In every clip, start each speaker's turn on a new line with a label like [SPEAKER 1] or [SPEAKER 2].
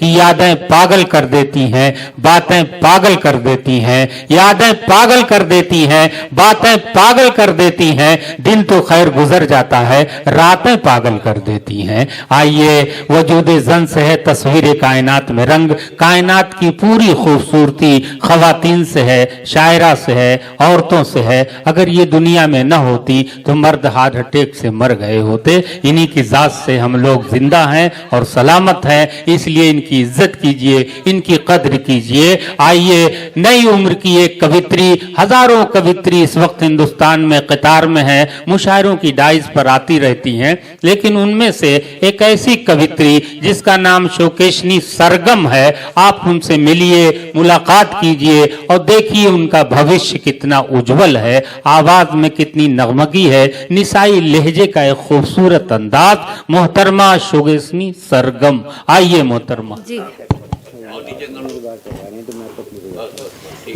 [SPEAKER 1] कि यादें पागल कर देती हैं, बातें पागल कर देती हैं, यादें पागल कर देती हैं, बातें पागल कर देती हैं। दिन तो खैर गुजर जाता है, रातें पागल कर देती हैं। आइए वजूद जन से है तस्वीर कायनात में रंग, कायनात की पूरी खूबसूरती खवातीन से है, शायरा से है, औरतों से है। अगर ये दुनिया में न होती तो मर्द हार्ट अटैक से मर गए होते। इन्हीं की जात से हम लोग जिंदा हैं और सलामत हैं, इसलिए इनकी इज्जत कीजिए, इनकी कद्र कीजिए। आइए नई उम्र की एक कवित्री, हजारों कवित्री इस वक्त हिंदुस्तान में कतार में है, मुशायरों की डाइस पर आती रहती हैं, लेकिन उनमें से एक ऐसी कवित्री जिसका नाम शोकेशनी सरगम है। आप उनसे मिलिए, मुलाकात कीजिए और देखिए उनका भविष्य कितना उज्जवल है, आवाज में कितनी नगमगी है, निसाई लहजे का एक खूबसूरत अंदाज। मोहतरमा शोकेशनी सरगम, आइए मोहतरमा
[SPEAKER 2] जी।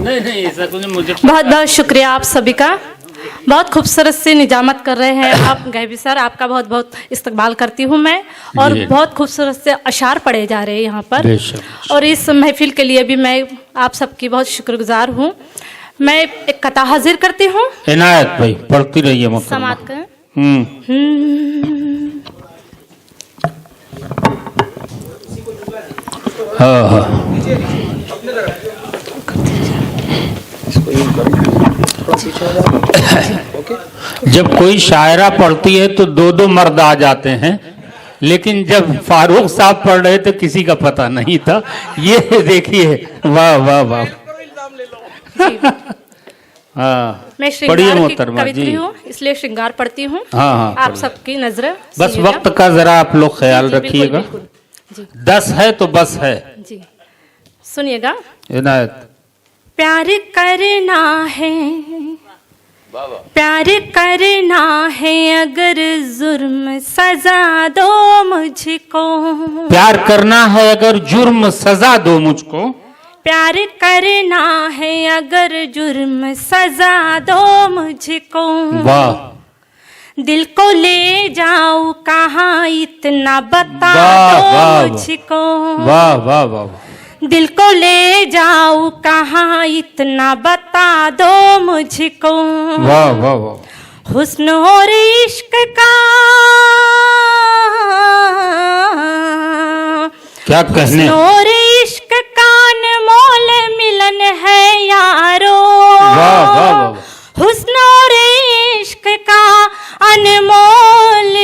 [SPEAKER 1] नहीं ऐसा कुछ मुझे
[SPEAKER 2] बहुत बहुत शुक्रिया आप सभी का, बहुत खूबसूरत से निजामत कर रहे हैं आप गैबी सर, आपका बहुत बहुत इस्तकबाल करती हूँ मैं। और बहुत खूबसूरत से अशार पढ़े जा रहे हैं यहाँ पर, और इस महफिल के लिए भी मैं आप सबकी बहुत शुक्रगुजार हूँ। मैं एक कथा हाजिर करती हूँ।
[SPEAKER 1] इनायत भाई पढ़ती रहिए मोहतरमा।
[SPEAKER 2] समात कर।
[SPEAKER 1] हाँ हाँ जब कोई शायरा पढ़ती है तो दो दो मर्द आ जाते हैं, लेकिन जब फारूक साहब पढ़ रहे तो किसी का पता नहीं था। ये देखिए, वाह वाह वाह। हाँ
[SPEAKER 2] मैं
[SPEAKER 1] पढ़िए
[SPEAKER 2] श्रृंगार की
[SPEAKER 1] मोहतरमा
[SPEAKER 2] कवित्री
[SPEAKER 1] जी।
[SPEAKER 2] हूँ, इसलिए श्रृंगार पढ़ती हूँ।
[SPEAKER 1] हाँ हाँ
[SPEAKER 2] आप सबकी नजर
[SPEAKER 1] बस वक्त का जरा आप लोग ख्याल रखिएगा।
[SPEAKER 2] बिल्कुल, जी
[SPEAKER 1] 10 है तो बस है।
[SPEAKER 2] जी सुनिएगा।
[SPEAKER 1] इनायत।
[SPEAKER 2] प्यार करना है, प्यार करना है, अगर जुर्म सजा दो मुझको।
[SPEAKER 1] प्यार करना है अगर जुर्म सजा दो मुझको।
[SPEAKER 2] प्यार करना है अगर जुर्म सजा दो मुझको।
[SPEAKER 1] वाह।
[SPEAKER 2] दिल को ले जाऊं कहाँ इतना बता
[SPEAKER 1] वाह,
[SPEAKER 2] दो
[SPEAKER 1] वाह,
[SPEAKER 2] मुझको।
[SPEAKER 1] वाह वाह वाह।
[SPEAKER 2] दिल को ले जाऊं कहाँ इतना बता दो मुझको।
[SPEAKER 1] वाह वाह वाह।
[SPEAKER 2] हुस्न और इश्क का
[SPEAKER 1] क्या कहने।
[SPEAKER 2] और इश्क का अनमोल मिलन है यारो।
[SPEAKER 1] वाह वाह वाह।
[SPEAKER 2] हुस्न और इश्क का अनमोल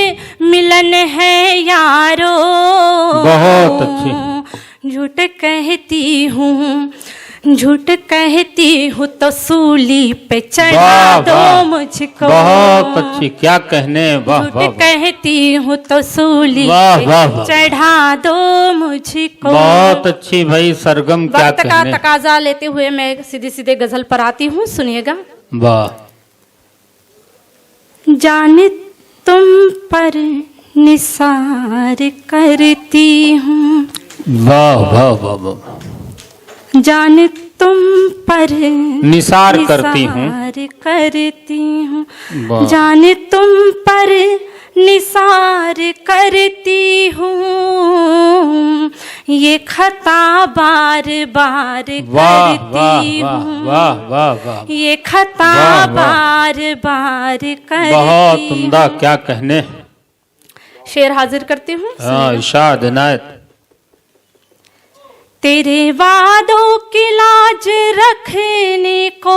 [SPEAKER 2] मिलन है यारो।
[SPEAKER 1] बहुत अच्छी।
[SPEAKER 2] झूठ कहती हूँ, झूठ कहती हूँ तो सूली पे चढ़ा दो मुझको।
[SPEAKER 1] बहुत अच्छी, क्या कहने। वाह
[SPEAKER 2] झूठ
[SPEAKER 1] वाह।
[SPEAKER 2] कहती हूँ तो सूली
[SPEAKER 1] वाह,
[SPEAKER 2] पे
[SPEAKER 1] वाह, वाह।
[SPEAKER 2] चढ़ा दो मुझको।
[SPEAKER 1] बहुत अच्छी भाई सरगम, क्या
[SPEAKER 2] वक्त का
[SPEAKER 1] कहने।
[SPEAKER 2] तकाजा लेते हुए मैं सीधे सीधे गजल पर आती हूँ, सुनिएगा।
[SPEAKER 1] वाह।
[SPEAKER 2] जाने तुम पर निसार करती हूँ,
[SPEAKER 1] वाह वाह वाह वाह।
[SPEAKER 2] जाने तुम पर
[SPEAKER 1] निसार करती हूँ।
[SPEAKER 2] निसार करती हूँ,
[SPEAKER 1] वाह।
[SPEAKER 2] जाने तुम पर निसार करती हूँ, ये खता बार बार
[SPEAKER 1] वाह वाह
[SPEAKER 2] करती
[SPEAKER 1] वाह
[SPEAKER 2] हूँ।
[SPEAKER 1] वाह वाह वाह।
[SPEAKER 2] ये खता
[SPEAKER 1] वाह, वाह।
[SPEAKER 2] बार बार करती
[SPEAKER 1] बहुत उम्दा, क्या कहने।
[SPEAKER 2] शेर हाजिर करती हूँ।
[SPEAKER 1] हाँ इरशाद इनायत।
[SPEAKER 2] तेरे वादों की लाज रखने को,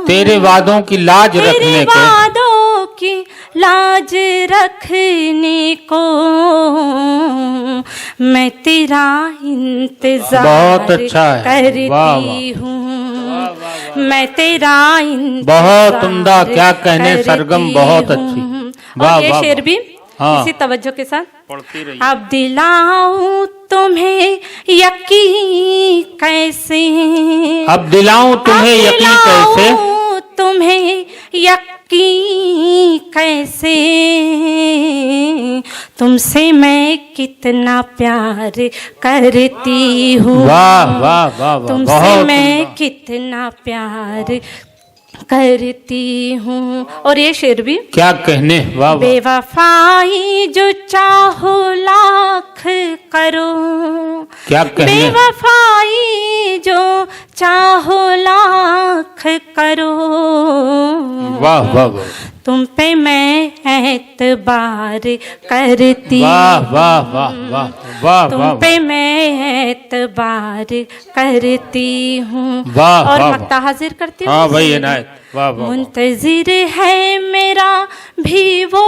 [SPEAKER 1] तेरे वादों की लाज
[SPEAKER 2] तेरे
[SPEAKER 1] रखने को।
[SPEAKER 2] वादों की लाज रखने को मैं तेरा इंतजार
[SPEAKER 1] बहुत अच्छा है।
[SPEAKER 2] करती
[SPEAKER 1] वाह, वाह।
[SPEAKER 2] हूँ। मैं तेरा इंतजार
[SPEAKER 1] बहुत उम्दा, क्या कहने सरगम,
[SPEAKER 2] करती
[SPEAKER 1] बहुत
[SPEAKER 2] हूँ।
[SPEAKER 1] अच्छी। वाह
[SPEAKER 2] और ये
[SPEAKER 1] वाह।
[SPEAKER 2] शेर भी
[SPEAKER 1] हाँ।
[SPEAKER 2] इसी तवज्जो के साथ।
[SPEAKER 1] पढ़ती रहिए।
[SPEAKER 2] अब दिलाऊं तुम्हें यकीन कैसे,
[SPEAKER 1] अब दिलाऊं तुम्हें
[SPEAKER 2] अब
[SPEAKER 1] यकीन कैसे।
[SPEAKER 2] दिलाऊं तुम्हें यकीन कैसे, तुमसे मैं कितना प्यार करती हूँ।
[SPEAKER 1] वाह वाह वाह वाह।
[SPEAKER 2] तुमसे
[SPEAKER 1] बहुत
[SPEAKER 2] मैं
[SPEAKER 1] उम्दा।
[SPEAKER 2] कितना प्यार करती हूँ। और ये शेर भी,
[SPEAKER 1] क्या कहने, वाह वाह।
[SPEAKER 2] बेवफाई जो चाहो लाख करो,
[SPEAKER 1] क्या कहने,
[SPEAKER 2] बेवफाई जो चाहो लाख करो,
[SPEAKER 1] वाह वाह वाह,
[SPEAKER 2] तुम पे मैं एतबार करती,
[SPEAKER 1] वाह वाह वाह वाह वाह
[SPEAKER 2] तुम
[SPEAKER 1] वाह,
[SPEAKER 2] पे मैं एतबार करती हूँ।
[SPEAKER 1] वाह,
[SPEAKER 2] और
[SPEAKER 1] वाह,
[SPEAKER 2] मक्ता हाजिर करती हूँ।
[SPEAKER 1] हाँ भाई इनायत, वाह वाह,
[SPEAKER 2] मुंतजिर है मेरा भी वो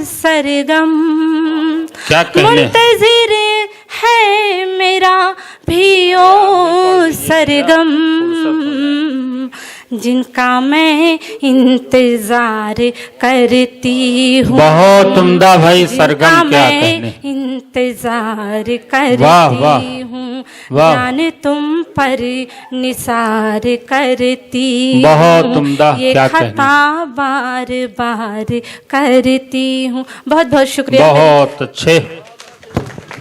[SPEAKER 2] सरगम,
[SPEAKER 1] क्या कहने,
[SPEAKER 2] मुंतजिर है मेरा भी वो सरगम, जिनका मैं इंतजार करती हूँ।
[SPEAKER 1] बहुत उम्दा भाई, सरगम
[SPEAKER 2] जिनका
[SPEAKER 1] क्या
[SPEAKER 2] मैं
[SPEAKER 1] कहने,
[SPEAKER 2] इंतजार
[SPEAKER 1] वाह, वाह,
[SPEAKER 2] करती हूँ,
[SPEAKER 1] वाह।
[SPEAKER 2] जान तुम पर निसार करती
[SPEAKER 1] बहुत
[SPEAKER 2] हूँ,
[SPEAKER 1] उम्दा,
[SPEAKER 2] ये
[SPEAKER 1] क्या
[SPEAKER 2] खता बार बार करती हूँ। बहुत बहुत शुक्रिया।
[SPEAKER 1] बहुत अच्छे।